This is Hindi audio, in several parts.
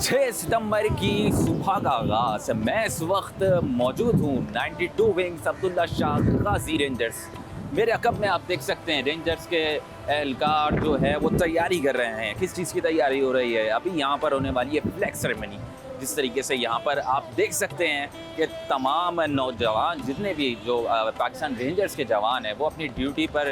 6 सितंबर की सुबह का आगाज। मैं इस वक्त मौजूद हूँ 92 विंग्स अब्दुल्ला शाह गाजी रेंजर्स। मेरे अकब में आप देख सकते हैं रेंजर्स के एहलकार जो है वो तैयारी कर रहे हैं। किस चीज़ की तैयारी हो रही है? अभी यहाँ पर होने वाली है फ्लैग सेरेमनी। जिस तरीके से यहाँ पर आप देख सकते हैं कि तमाम नौजवान जितने भी जो पाकिस्तान रेंजर्स के जवान हैं वो अपनी ड्यूटी पर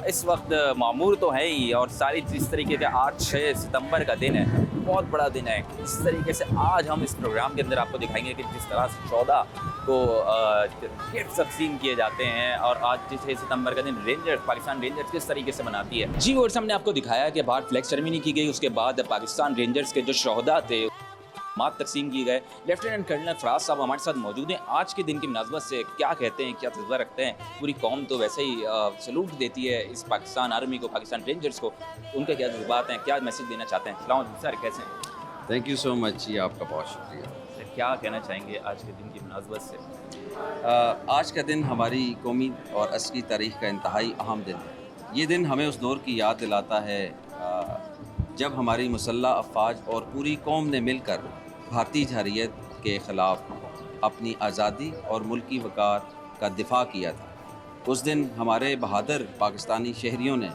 इस वक्त मामूर तो है ही, और सारी जिस तरीके का आज 6 सितंबर का दिन है, बहुत बड़ा दिन है। इस तरीके से आज हम इस प्रोग्राम के अंदर आपको दिखाएंगे कि जिस तरह से 14 को गिफ्ट तकसीम किए जाते हैं, और आज 6 सितंबर का दिन रेंजर्स पाकिस्तान रेंजर्स किस तरीके से मनाती है। जी, और हमने आपको दिखाया कि बाहर फ्लैग सेरेमनी की गई, उसके बाद पाकिस्तान रेंजर्स के जो शोहदा थे मात तकसीम की गए। लेफ्टिनेंट कर्नल फराज साहब हमारे साथ मौजूद हैं। आज के दिन की मुनासबत से क्या कहते हैं, क्या तजुर्बा रखते हैं? पूरी कौम तो वैसे ही सलूट देती है इस पाकिस्तान आर्मी को, पाकिस्तान रेंजर्स को। उनके क्या जज्बात हैं, क्या मैसेज देना चाहते हैं? सलाम सर, कैसे हैं? थैंक यू सो मच जी, आपका बहुत शुक्रिया। सर, क्या कहना चाहेंगे आज के दिन की मुनासबत से? आज का दिन हमारी कौमी और असरी तारीख़ का इंतहाई अहम दिन है। ये दिन हमें उस दौर की याद दिलाता है जब हमारी मुसल्लह अफ़वाज और पूरी कौम ने मिलकर भारतीय जरहरियत के ख़िलाफ़ अपनी आज़ादी और मुल्की वक़ार का दिफ़ा किया था। उस दिन हमारे बहादुर पाकिस्तानी शहरियों ने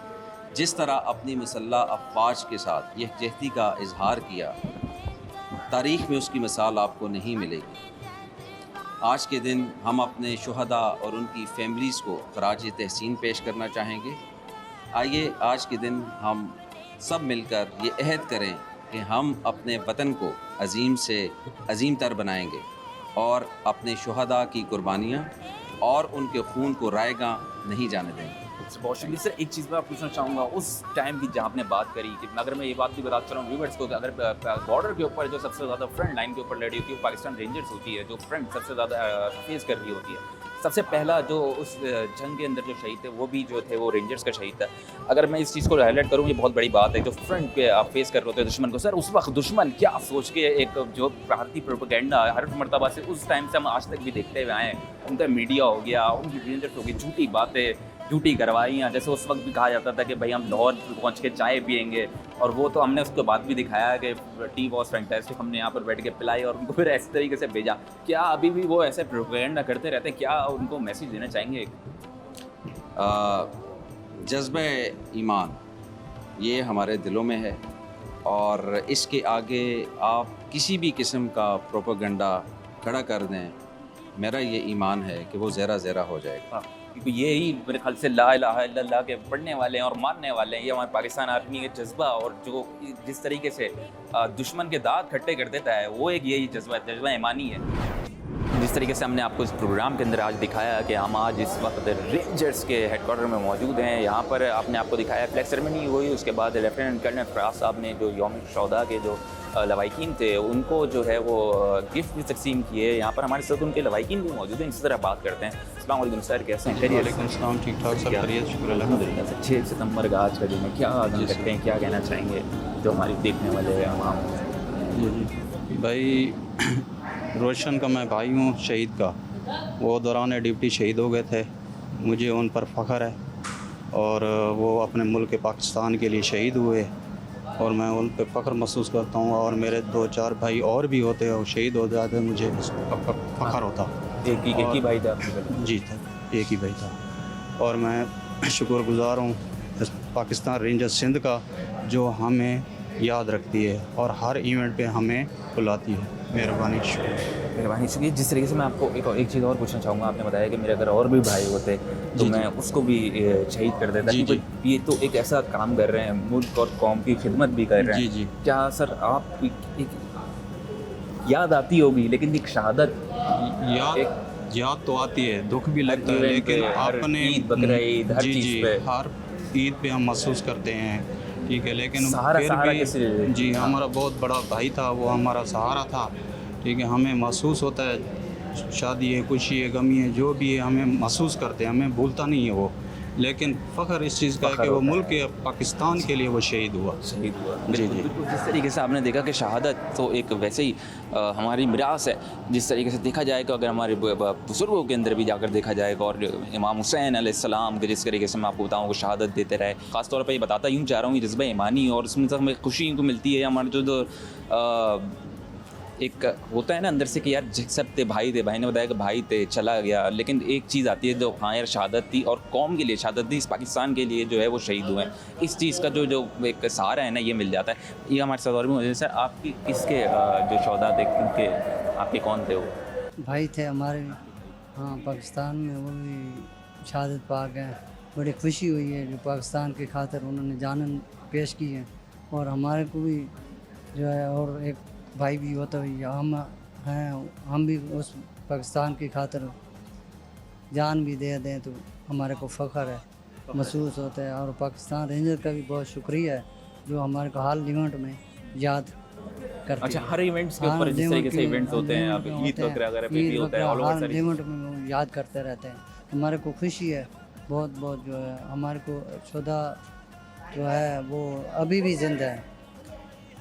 जिस तरह अपनी मुसल्लह अफ़वाज के साथ यकजहती का इजहार किया, तारीख़ में उसकी मिसाल आपको नहीं मिलेगी। आज के दिन हम अपने शुहदा और उनकी फैमिलीज़ को ख़राज तहसीन पेश करना चाहेंगे। आइए आज के दिन हम सब मिलकर ये अहद करें कि हम अपने वतन को अजीम से अजीम तर बनाएंगे और अपने शुहदा की कुर्बानियाँ और उनके खून को रायगा नहीं जाने देंगे। बहुत शुक्रिया सर। एक चीज़ मैं पूछना चाहूँगा, उस टाइम की जहाँ आपने बात करी कि अगर मैं ये बात भी बताता चलूँ व्यूअर्स को कि अगर बॉर्डर के ऊपर जो सबसे ज़्यादा फ्रंट लाइन के ऊपर लड़ी होती है वो पाकिस्तान रेंजर्स होती है, जो फ्रंट सबसे ज़्यादा फेस कर रही होती है। सबसे पहला जो उस जंग के अंदर जो शहीद थे वो भी जो थे वो रेंजर्स का शहीद था। अगर मैं इस चीज़ को हाईलाइट करूँ, ये बहुत बड़ी बात है। जो फ्रंट पे आप फेस कर रहे होते हैं दुश्मन को, सर उस वक्त दुश्मन क्या सोच के एक जो भारतीय प्रोपेगेंडा हर मरतबा से उस टाइम से हम आज तक भी देखते हुए आए हैं, उनका मीडिया हो गया, उनकी रेंजर्स हो गई, झूठी बातें, ड्यूटी करवाइयाँ। जैसे उस वक्त भी कहा जाता था कि भाई हम लाहौर पहुँच के चाय पियेंगे, और वो तो हमने उसके बाद भी दिखाया कि टी वॉज फैंटास्टिक, हमने यहाँ पर बैठ के पिलाई और उनको फिर इस तरीके से भेजा। क्या अभी भी वो ऐसे प्रोपेगेंडा करते रहते हैं? क्या उनको मैसेज देना चाहेंगे? जज्बे ईमान ये हमारे दिलों में है, और इसके आगे आप किसी भी किस्म का प्रोपेगेंडा खड़ा कर दें, मेरा ये ईमान है कि वो ज़रा ज़रा हो जाएगा। क्योंकि यही मेरे ख्याल से ला इलाहा इल्लल्लाह के पढ़ने वाले हैं और मानने वाले हैं। ये हमारे पाकिस्तान आर्मी के जज्बा, और जो जिस तरीके से दुश्मन के दांत खट्टे कर देता है, वो एक यही जज्बा ईमानी है। जिस तरीके से हमने आपको इस प्रोग्राम के अंदर आज दिखाया कि हम आज इस वक्त रेंजर्स के हेडक्वार्टर में मौजूद हैं। यहाँ पर आपने आपको दिखाया फ्लैग सेरेमनी हुई, उसके बाद लेफ्टिनेंट कर्नल फराज साहब ने जो यौम शोहदा के जो लवाकिन थे उनको जो है वो गिफ्ट भी तकसीम किए। यहाँ पर हमारे साथ उनके लवाकिन भी मौजूद हैं, इसी तरह बात करते हैं। अस्सलाम वालेकुम सर, कैसे हैं? वालेकुम सलाम, ठीक ठाक सर, खैरियत, शुक्र अल्हम्दुलिल्लाह। 6 सितंबर का आज का दिन है, क्या करते हैं, क्या कहना चाहेंगे जो हमारी देखने वाले हैं वहाँ? जी भाई, रोशन का मैं भाई हूँ, शहीद का। वो दौरान ड्यूटी शहीद हो गए थे, मुझे उन पर फ़ख्र है, और वो अपने मुल्क पाकिस्तान के लिए शहीद हुए, और मैं उन पर फ़ख्र महसूस करता हूँ। और मेरे 2-4 भाई और भी होते और शहीद हो जाते, मुझे फ़ख्र होता। एक ही भाई था? जी था, एक ही भाई था। और मैं शुक्रगुज़ार हूँ पाकिस्तान रेंजर्स सिंध का, जो हमें याद रखती है और हर इवेंट पे हमें बुलाती है। मेहरबानी, शुक्रिया। जिस तरीके से मैं आपको एक चीज़ और पूछना चाहूँगा, आपने बताया कि मेरे अगर और भी भाई होते तो मैं उसको भी शहीद कर देता, क्योंकि ये तो एक ऐसा काम कर रहे हैं, मुल्क और कौम की खिदमत भी कर रहे हैं। क्या सर आप एक याद आती होगी, लेकिन एक शहादत याद तो आती है, दुख भी लगता है, लेकिन अपने ईद, बकरीद, हर चीज़ पे, हर ईद पे हम महसूस करते हैं, ठीक है। लेकिन सहारा फिर भी जी, हमारा बहुत बड़ा भाई था, वो हमारा सहारा था, ठीक है। हमें महसूस होता है, शादी है, खुशी है, गमी है, जो भी है हमें महसूस करते हैं, हमें भूलता नहीं है वो, लेकिन फ़ख्र इस चीज़ का है कि वो मुल्क के पाकिस्तान के लिए वो शहीद हुआ। शहीद हुआ। जी, बिल्कुल, जी। बिल्कुल। जिस तरीके से आपने देखा कि शहादत तो एक वैसे ही हमारी मिरास है, जिस तरीके से देखा जाएगा अगर हमारे बुजुर्गों के अंदर भी जाकर देखा जाएगा, और इमाम हुसैन अलैहिस्सलाम के जिस तरीके से मैं आपको बताऊँ वो शहादत देते रहे, ख़ास तौर पे ये बताता यूँ जा रहा हूँ, ये जज्बा ईमानी और उसमें तक हमें खुशी को मिलती है। हमारे जो एक होता है ना अंदर से कि यार सब थे, भाई ने बताया कि भाई थे, चला गया, लेकिन एक चीज़ आती है जो हाँ यार शहादत थी और कौम के लिए शहादत थी, इस पाकिस्तान के लिए जो है वो शहीद हुए हैं, इस चीज़ का जो एक सहारा है ना ये मिल जाता है। ये हमारे साथ और भी मौजूद है। सर आपकी किसके जो शौदा थे उनके आपके कौन थे वो? भाई थे हमारे। हाँ, पाकिस्तान में वो भी शहादत पा गए। बड़ी खुशी हुई है जो पाकिस्तान की खातिर उन्होंने जानन पेश की है, और हमारे को भी जो है, और एक भाई भी होता है, हम हैं, हम भी उस पाकिस्तान की खातिर जान भी दे दें तो हमारे को फ़ख्र है महसूस होता है। और पाकिस्तान रेंजर का भी बहुत शुक्रिया है जो हमारे को हाल इवेंट में याद करते अच्छा, हैं। हर इवेंट्स के हाँ, ऊपर जिस तरीके से इवेंट्स होते हैं, अब इवेंट ईद होते हैं, वगैरह पे भी ईद होता है, वगैरह ऑल ओवर हर सारी इवेंट में वो याद करते रहते हैं। हमारे को खुशी है बहुत बहुत जो है, हमारे को शुदा जो है वो अभी भी जिंदा है,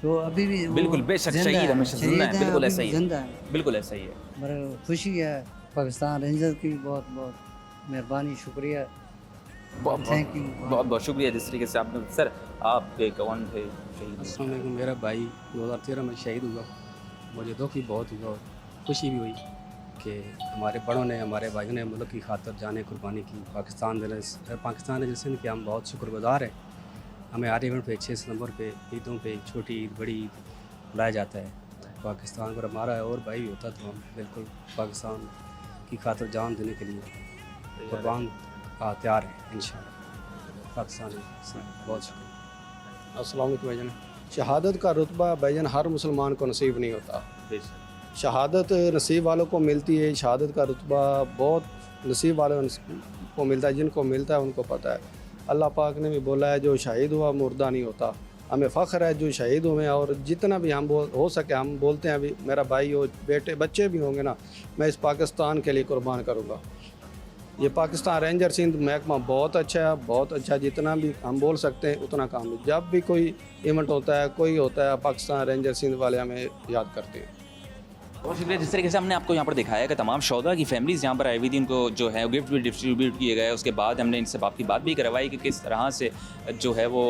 वो अभी भी वो बिल्कुल बेशक जिंदा शहीद है, हमेशा शहीद जिंदा है, हैं, बिल्कुल अभी ऐसा भी ही है, जिंदा है। बिल्कुल ऐसा ही है। बड़ी खुशी है पाकिस्तान रेंजर की, बहुत बहुत मेहरबानी, शुक्रिया, बहुत थैंक यू। बहुत बहुत शुक्रिया जिस तरीके से आपने। सर आपके कौन थे शहीद? अस्सलाम वालेकुम। मेरा भाई 2013 में शहीद हुआ। मुझे दुख भी बहुत हुआ और खुशी भी हुई कि हमारे बड़ों ने, हमारे भाइयों ने मुल्क की खातिर जाने कुर्बानी की। पाकिस्तान जैसे कि हम बहुत शुक्रगुजार हैं। हमें हर इवेंट पे 6 सितंबर पे, ईदों पे, छोटी ईद, बड़ी ईद बुलाया जाता है। पाकिस्तान अगर हमारा और भाई भी होता तो हम बिल्कुल पाकिस्तान की खातिर जान देने के लिए कुर्बान तैयार हैं इंशाअल्लाह। पाकिस्तान बहुत शुक्रिया। अस्सलाम वालेकुम भाईजान। शहादत का रुतबा भाईजान हर मुसलमान को नसीब नहीं होता। शहादत नसीब वालों को मिलती है। शहादत का रुतबा बहुत नसीब वालों को मिलता है, जिनको मिलता है उनको पता है। अल्लाह पाक ने भी बोला है जो शहीद हुआ मुर्दा नहीं होता। हमें फ़ख्र है जो शहीद हुए हैं, और जितना भी हम हो सके हम बोलते हैं, अभी मेरा भाई हो, बेटे बच्चे भी होंगे ना, मैं इस पाकिस्तान के लिए कुर्बान करूँगा। ये पाकिस्तान रेंजर सिंध महकमा बहुत अच्छा है, बहुत अच्छा। जितना भी हम बोल सकते हैं उतना काम है। जब भी कोई इवेंट होता है, कोई होता है, पाकिस्तान रेंजर सिंध वाले हमें याद करते हैं। बहुत शुक्रिया। जिस तरीके से हमने आपको यहाँ पर दिखाया कि तमाम शौदा की फैमिलीज़ यहाँ पर आई हुई थी, उनको जो है गिफ्ट भी डिस्ट्रीब्यूट किए गए। उसके बाद हमने इनसे आपकी बात भी करवाई कि किस तरह से जो है वो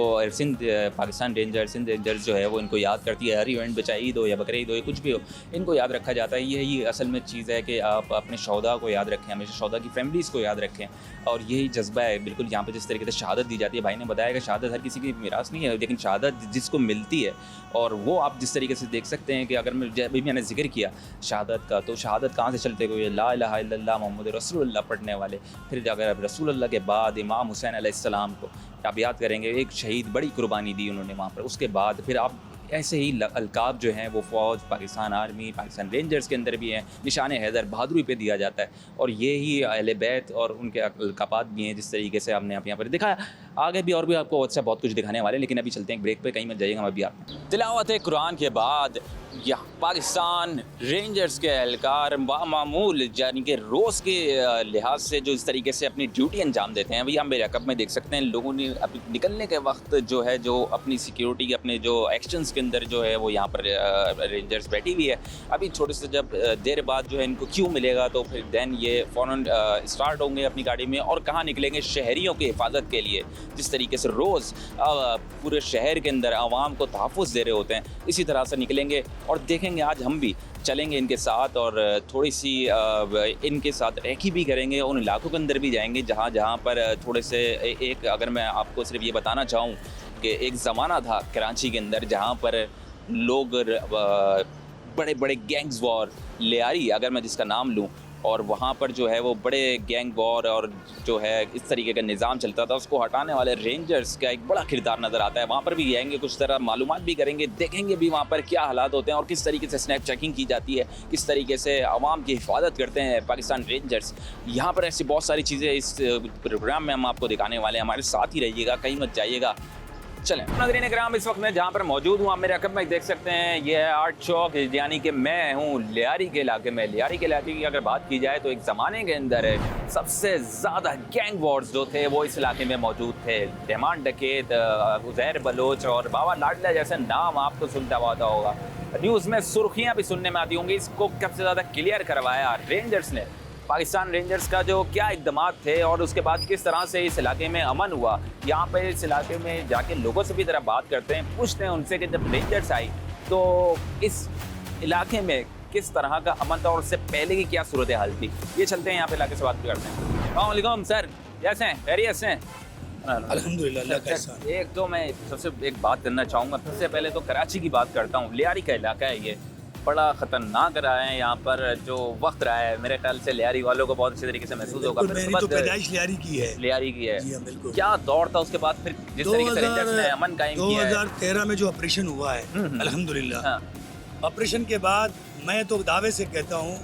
पाकिस्तान सिंध रेंजर्स जो है वो इनको याद करती है। हर इवेंट पे, चाहे ईद हो या बकरीद हो या कुछ भी हो, इनको याद रखा जाता है। यही असल में चीज़ है कि आप अपने शौदा को याद रखें, हमेशा शौदा की फैमिलीज़ को याद रखें, और यही जज्बा है बिल्कुल यहाँ पर। जिस तरीके से शहादत दी जाती है, भाई ने बताया कि शहादत हर किसी की मिरास नहीं है, लेकिन शहादत जिसको मिलती है, और वो आप जिस तरीके से देख सकते हैं कि अगर अभी मैंने जिक्र किया शहादत का, तो शहादत कहाँ से चलते हुए ला इलाहा इल्लल्लाह मोहम्मद रसूलुल्लाह पढ़ने वाले, फिर अगर रसूलुल्लाह के बाद इमाम हुसैन अलैहिस्सलाम को आप याद करेंगे, एक शहीद, बड़ी कुर्बानी दी उन्होंने वहाँ पर। उसके बाद फिर आप ऐसे ही अलकाब जो हैं वो फ़ौज, पाकिस्तान आर्मी, पाकिस्तान रेंजर्स के अंदर भी हैं। निशान हैदर बहादुरी पे दिया जाता है, और ये ही अहले बैत और उनके अलकाबात भी हैं जिस तरीके से आपने यहाँ पर दिखाया। आगे भी और भी आपको अच्छा बहुत कुछ दिखाने वाले हैं, लेकिन अभी चलते हैं ब्रेक पे, कहीं मत जाइएगा। हम अभी आप तिलावत कुरान के बाद यहाँ पाकिस्तान रेंजर्स के एहलकार मामूल यानी कि रोज़ के लिहाज से जो इस तरीके से अपनी ड्यूटी अंजाम देते हैं, अभी हम मेरे अकब में देख सकते हैं लोगों ने अभी निकलने के वक्त जो है जो अपनी सिक्योरिटी के अपने जो एक्शंस के अंदर जो है वो यहाँ पर रेंजर्स बैठी हुई है। अभी छोटे से जब देर बाद जो है इनको क्यों मिलेगा, तो फिर दैन ये फ़ौरन स्टार्ट होंगे अपनी गाड़ी में और कहाँ निकलेंगे, शहरियों की हिफाजत के लिए। जिस तरीके से रोज़ पूरे शहर के अंदर आवाम को तहफ़्फ़ुज़ दे रहे होते हैं, इसी तरह से निकलेंगे और देखेंगे। आज हम भी चलेंगे इनके साथ और थोड़ी सी इनके साथ रेकी भी करेंगे, उन इलाकों के अंदर भी जाएंगे जहाँ पर थोड़े से एक अगर मैं आपको सिर्फ ये बताना चाहूँ कि एक ज़माना था कराची के अंदर जहाँ पर लोग बड़े बड़े गैंग्स वॉर, लियारी अगर मैं जिसका नाम लूँ, और वहाँ पर जो है वो बड़े गैंग वॉर और जो है इस तरीके का निज़ाम चलता था, उसको हटाने वाले रेंजर्स का एक बड़ा किरदार नज़र आता है। वहाँ पर भी जाएंगे, कुछ तरह मालूमात भी करेंगे, देखेंगे भी वहाँ पर क्या हालात होते हैं और किस तरीके से स्नैप चेकिंग की जाती है, किस तरीके से आवाम की हिफाजत करते हैं पाकिस्तान रेंजर्स। यहाँ पर ऐसी बहुत सारी चीज़ें इस प्रोग्राम में हम आपको दिखाने वाले हैं। हमारे साथ ही रहिएगा, कहीं मत जाइएगा। चलें नाज़रीन इकराम, इस वक्त मैं जहाँ पर मौजूद हूँ आप मेरे अकब में देख सकते हैं, ये है आर्ट चौक, यानी कि मैं हूँ लियारी के इलाके में। लियारी के इलाके की अगर बात की जाए तो एक ज़माने के अंदर सबसे ज़्यादा गैंग वॉर्स जो थे वो इस इलाके में मौजूद थे। रहमान डकैत, उज़ैर बलोच और बाबा लाडला जैसे नाम आपको सुनता हुआ होगा, न्यूज़ में सुर्खियाँ भी सुनने में आती होंगी। इसको सबसे ज़्यादा क्लियर करवाया रेंजर्स ने। पाकिस्तान रेंजर्स का जो क्या इकदामात थे और उसके बाद किस तरह से इस इलाके में अमन हुआ। यहाँ पे इस इलाके में जाके लोगों से भी ज़रा बात करते हैं, पूछते हैं उनसे कि जब रेंजर्स आई तो इस इलाके में किस तरह का अमन था और उससे पहले की क्या सूरत हाल थी। ये चलते हैं यहाँ पे इलाके से बात करते हैं। अस्सलाम वालेकुम सर, कैसे हैं? खैरियत से हैं? अल्हम्दुलिल्लाह अल्लाह का एहसान। एक तो मैं सबसे एक बात करना चाहूँगा, सबसे पहले तो कराची की बात करता हूँ। लियारी का इलाका है, ये बड़ा ख़तरनाक रहा है। यहाँ पर जो वक्त रहा है मेरे ख्याल से लियारी वालों को बहुत अच्छे तरीके से महसूस होगा। बिल्कुल, मेरी तो पैदाइश लियारी की है। लियारी की है जी हाँ, बिल्कुल। क्या दौर था उसके बाद फिर जिस तरीके से रेंजर्स ने अमन कायम किया है। 2013 में जो ऑपरेशन हुआ है अल्हम्दुलिल्लाह, हाँ, ऑपरेशन के बाद मैं तो दावे से कहता हूँ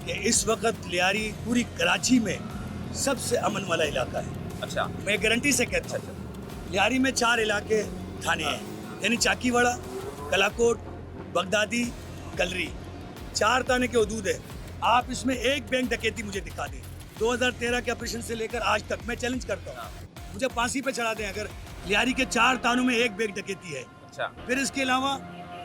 कि इस वक्त लियारी पूरी कराची में सबसे अमन वाला इलाका है। अच्छा, मैं गारंटी से कहता हूँ। लियारी में 4 इलाके थाने हैं, यानी चाकीवाड़ा, कलाकोट, बगदादी, कलरी, 4 थाने के हदूद है। आप इसमें एक बैंक डकैती मुझे दिखा दें 2013 के ऑपरेशन से लेकर आज तक। मैं चैलेंज करता हूँ, मुझे फांसी पे चढ़ा दें अगर लियारी के 4 थानों में एक बैंक डकैती है। अच्छा, फिर इसके अलावा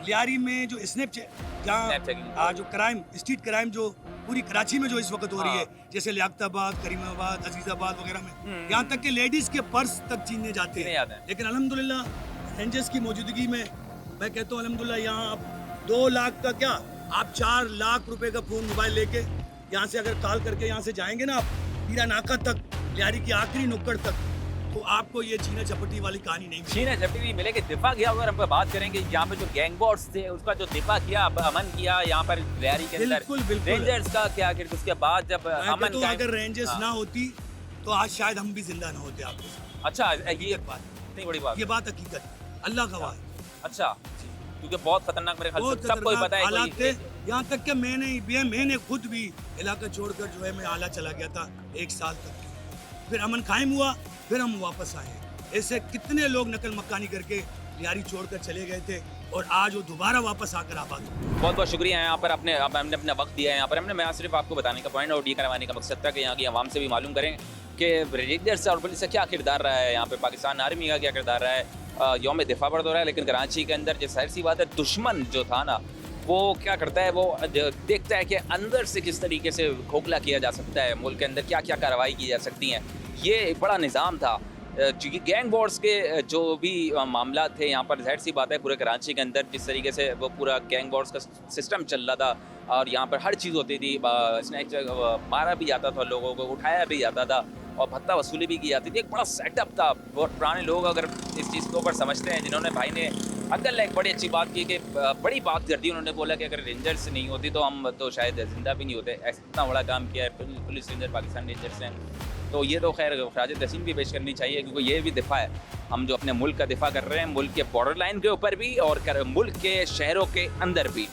लियारी में जो Snapchatting। जहाँ जो क्राइम, स्ट्रीट क्राइम जो पूरी कराची में जो इस वक्त हो रही है, हाँ। जैसे लियाकताबाद, करीमाबाद, अजीजाबाद वगैरह में, यहाँ तक कि लेडीज के पर्स तक छीनने जाते छीनने हैं। जाते हैं। लेकिन अल्हम्दुलिल्लाह रेंजर्स की मौजूदगी में मैं कहता हूँ अल्हम्दुलिल्लाह यहाँ आप 2 लाख का क्या, आप 4 लाख रुपए का फ़ोन मोबाइल लेके यहाँ से अगर कॉल करके यहाँ से जाएंगे ना आप पीरा नाका तक, लियारी की आखिरी नुक्कड़ तक, तो आपको ये छीना झपटी वाली कहानी नहीं मिलेगी। छीना झपटी नहीं मिलेगी। दिफा किया अगर हम बात करेंगे, यहाँ पे जो गैंग वॉर्स थे उसका जो दिफा किया, अमन किया यहाँ पर लियारी के अंदर। बिल्कुल, बिल्कुल। रेंजर्स का क्या किया उसके बाद जब मैं अमन कहता हूँ कायम- अगर रेंजर्स हाँ। ना होती तो आज शायद हम भी जिंदा ना होते आपके साथ। अच्छा, ये बात, इतनी बड़ी बात। ये बात हकीकत है, अल्लाह गवाह है। अच्छा, क्योंकि बहुत खतरनाक मेरे ख्याल बहुत से सबको ही खतरनाक पता है हालात थे। कोई- यहाँ तक कि मैंने खुद भी इलाका छोड़कर जो है मैं आला चला गया था 1 साल तक। फिर अमन कायम हुआ, फिर हम वापस आए। ऐसे कितने लोग नकल मकानी करके लियारी छोड़कर चले गए थे और आज वो दोबारा वापस आकर आबाद हुए। बहुत बहुत शुक्रिया यहाँ पर हमने अपना वक्त दिया है। यहाँ पर हमने मैं सिर्फ आपको बताने का पॉइंट और ये करवाने का मकसद था कि यहाँ की आवाम से भी मालूम करें कि रेंजर्स और पुलिस का क्या किरदार रहा है, यहाँ पे पाकिस्तान आर्मी का क्या किरदार रहा है। यौम दिफा पर तो रहा है, लेकिन कराची के अंदर जो जाहिर सी बात है दुश्मन जो था ना वो क्या करता है, वो देखता है कि अंदर से किस तरीके से खोखला किया जा सकता है, मुल्क के अंदर क्या क्या कार्रवाई की जा सकती हैं। ये एक बड़ा निज़ाम था। गैंग वॉर्स के जो भी मामला थे यहाँ पर, जाहिर सी बात है पूरे कराची के अंदर जिस तरीके से वो पूरा गैंग वॉर्स का सिस्टम चल रहा था और यहाँ पर हर चीज़ होती थी, स्नैच मारा भी जाता था, लोगों को उठाया भी जाता था और भत्ता वसूली भी की जाती थी। एक बड़ा सेटअप था। बहुत पुराने लोग अगर इस चीज़ के ऊपर समझते हैं, जिन्होंने भाई ने अंकल ने एक बड़ी अच्छी बात की कि बड़ी बात कर दी उन्होंने, बोला कि अगर रेंजर्स नहीं होती तो हम तो शायद ज़िंदा भी नहीं होते। इतना बड़ा काम किया है पुलिस रेंजर, पाकिस्तान रेंजर्स ने। तो ये तो खैर खराज तहसीन भी पेश करनी चाहिए, क्योंकि ये भी दिफा है। हम जो अपने मुल्क का दिफा कर रहे हैं, मुल्क के बॉर्डर लाइन के ऊपर भी और मुल्क के शहरों के अंदर भी।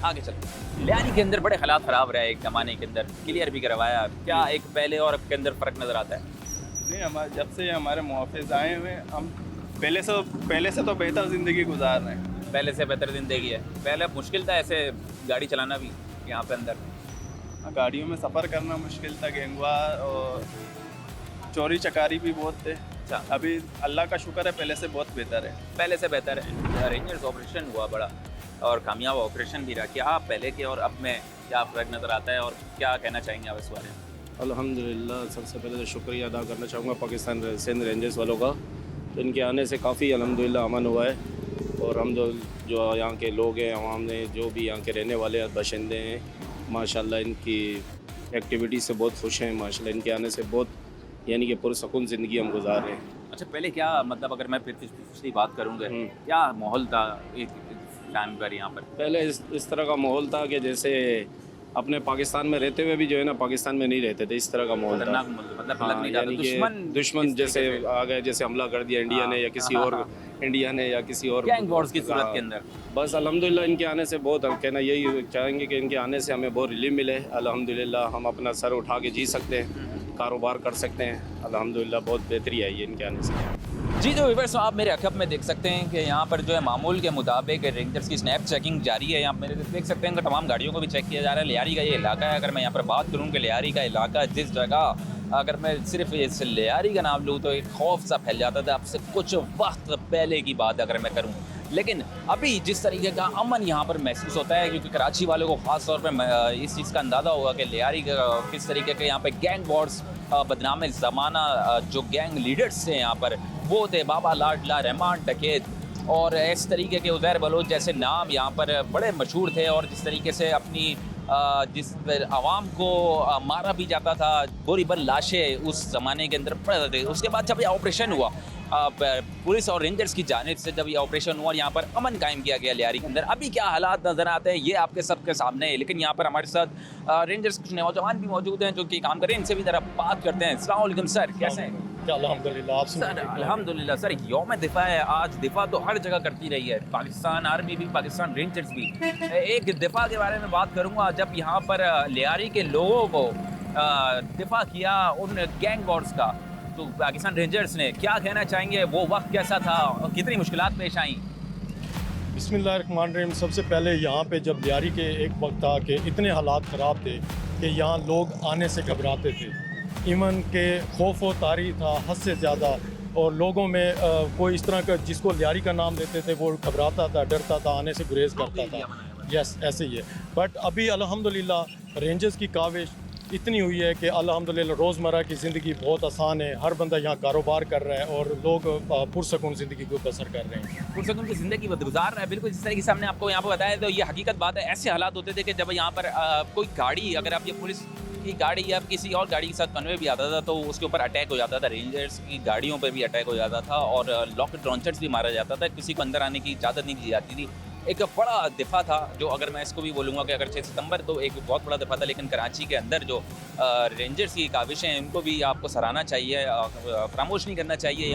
आगे चलते लियारी के अंदर बड़े हालात ख़राब रहे एक ज़माने के अंदर, क्लियर भी करवाया। क्या एक पहले और अब के अंदर फ़र्क नज़र आता है? नहीं, हमारे जब से हमारे मुहाफ़िज़ आए हुए हम पहले से तो बेहतर ज़िंदगी गुजार रहे हैं। पहले से बेहतर ज़िंदगी है। पहले मुश्किल था ऐसे गाड़ी चलाना भी यहाँ पे अंदर? गाड़ियों में सफ़र करना मुश्किल था, गैंगवार और चोरी चकारी भी बहुत थे। अच्छा, अभी अल्लाह का शुक्र है पहले से बहुत बेहतर है। पहले से बेहतर है। रेंजर्स ऑपरेशन हुआ बड़ा और कामयाब ऑपरेशन भी रहा। क्या पहले के और अब में क्या फ़र्क नज़र आता है और क्या कहना चाहेंगे आप इस बारे में? अल्हम्दुलिल्लाह सबसे पहले तो शुक्रिया अदा करना चाहूँगा पाकिस्तान सिंध रेंजर्स वालों का। तो इनके आने से काफ़ी अल्हम्दुलिल्लाह अमन हुआ है और हम जो यहाँ के लोग हैं, आवाम ने जो भी यहाँ के रहने वाले बाशिंदे हैं, माशाल्लाह इनकी एक्टिविटी से बहुत खुश हैं। माशाल्लाह इनके आने से बहुत यानी कि पुरसकून ज़िंदगी हम गुजार रहे हैं। अच्छा, पहले क्या मतलब अगर मैं फिर पिछली बात करूँगा, क्या माहौल था एक टाइम पर यहाँ पर? पहले इस तरह का माहौल था कि जैसे अपने पाकिस्तान में रहते हुए भी जो है ना पाकिस्तान में नहीं रहते थे, इस तरह का माहौल था। खतरनाक मतलब हाँ, अलग नहीं था। यानी कि दुश्मन जैसे आ गए, जैसे हमला कर दिया इंडिया ने या किसी और इंडिया ने या किसी और गैंग वॉर्स की सूरत के अंदर। बस अल्हम्दुलिल्लाह इनके आने से बहुत, हम कहना यही चाहेंगे कि इनके आने से हमें बहुत रिलीफ मिले। अल्हम्दुलिल्लाह हम अपना सर उठा के जी सकते हैं, कारोबार कर सकते हैं। अल्हम्दुलिल्लाह बहुत बेहतरी आई है इनके आने से। जी जो व्यूअर्स आप मेरे अखब में देख सकते हैं कि यहाँ पर जो है मामूल के मुताबिक रेंजर्स की स्नैप चेकिंग जारी है। यहाँ मेरे देख सकते हैं कि तमाम गाड़ियों को भी चेक किया जा रहा है। लियारी का ये इलाका है। अगर मैं यहाँ पर बात करूँ कि लियारी का इलाका जिस जगह, अगर मैं सिर्फ इस लियारी का नाम लूँ तो एक खौफ सा फैल जाता था। अब से कुछ वक्त पहले की बात अगर मैं करूँ, लेकिन अभी जिस तरीके का अमन यहाँ पर महसूस होता है, क्योंकि कराची वालों को ख़ास तौर पर इस चीज़ का अंदाज़ा होगा कि लियारी का किस तरीके के यहाँ पर गैंग वॉर्स बदनाम ज़माना जो गैंग लीडर्स थे यहाँ पर वो थे बाबा लाडला, रहमान डकैत और इस तरीके के उज़ैर बलोच जैसे नाम यहाँ पर बड़े मशहूर थे। और जिस तरीके से अपनी जिस आवाम को मारा भी जाता था, बोरी भर लाशें उस ज़माने के अंदर पड़ जाते थे। उसके बाद जब ये ऑपरेशन हुआ पुलिस और रेंजर्स की जानिब से, जब ये ऑपरेशन हुआ और यहाँ पर अमन कायम किया गया लियारी के अंदर, अभी क्या हालात नज़र आते हैं ये आपके सबके सामने है। लेकिन यहाँ पर हमारे साथ रेंजर्स कुछ नौजवान भी मौजूद हैं जो कि काम कर रहे हैं, इनसे भी ज़रा बात करते हैं। अस्सलाम वालेकुम सर, कैसे हैं? अल्हम्दुलिल्लाह। आप सर अल्हम्दुलिल्लाह। सर यौम दिफा है आज, दिफा तो हर जगह करती रही है, पाकिस्तान आर्मी भी, पाकिस्तान रेंजर्स भी। एक दिफा के बारे में बात करूँगा, जब यहाँ पर लियारी के लोगों को दिफा किया उन गैंग वॉर्स का, तो पाकिस्तान रेंजर्स ने क्या कहना चाहेंगे, वो वक्त कैसा था और कितनी मुश्किलात पेश आई? बिस्मिल्लाहिर्रहमानिर्रहीम। सबसे पहले यहाँ पे जब लियारी के एक वक्त था कि इतने हालात ख़राब थे कि यहाँ लोग आने से घबराते थे, इवन के खौफ व तारी था हद से ज़्यादा, और लोगों में कोई इस तरह का जिसको लियारी का नाम लेते थे वो घबराता था, डरता था, आने से गुरेज करता था। यस, ऐसे ही है। बट अभी अल्हम्दुलिल्लाह रेंजर्स की काविश इतनी हुई है कि अल्हम्दुलिल्लाह रोज़मर्रा की ज़िंदगी बहुत आसान है। हर बंदा यहाँ कारोबार कर रहा है और लोग पुरसकून ज़िंदगी को बसर कर रहे हैं, पुरसकून की ज़िंदगी गुजार रहा है। बिल्कुल जिस तरीके से हमने आपको यहाँ पर बताया, तो ये हकीकत बात है। ऐसे हालात होते थे कि जब यहाँ पर कोई गाड़ी, अगर आप ये पुलिस की गाड़ी या किसी और गाड़ी के साथ कन्वे भी आता था तो उसके ऊपर अटैक हो जाता था। रेंजर्स की गाड़ियों पर भी अटैक हो जाता था और रॉकेट लॉन्चर्स भी मारा जाता था। किसी को अंदर आने की इजाज़त नहीं दी जाती थी। एक बड़ा दिफा था जो, अगर मैं इसको भी बोलूँगा कि अगर 6 सितंबर तो एक बहुत बड़ा दिफा था, लेकिन कराची के अंदर जो रेंजर्स की काविशें हैं उनको भी आपको सराहना चाहिए, फरामोश नहीं करना चाहिए।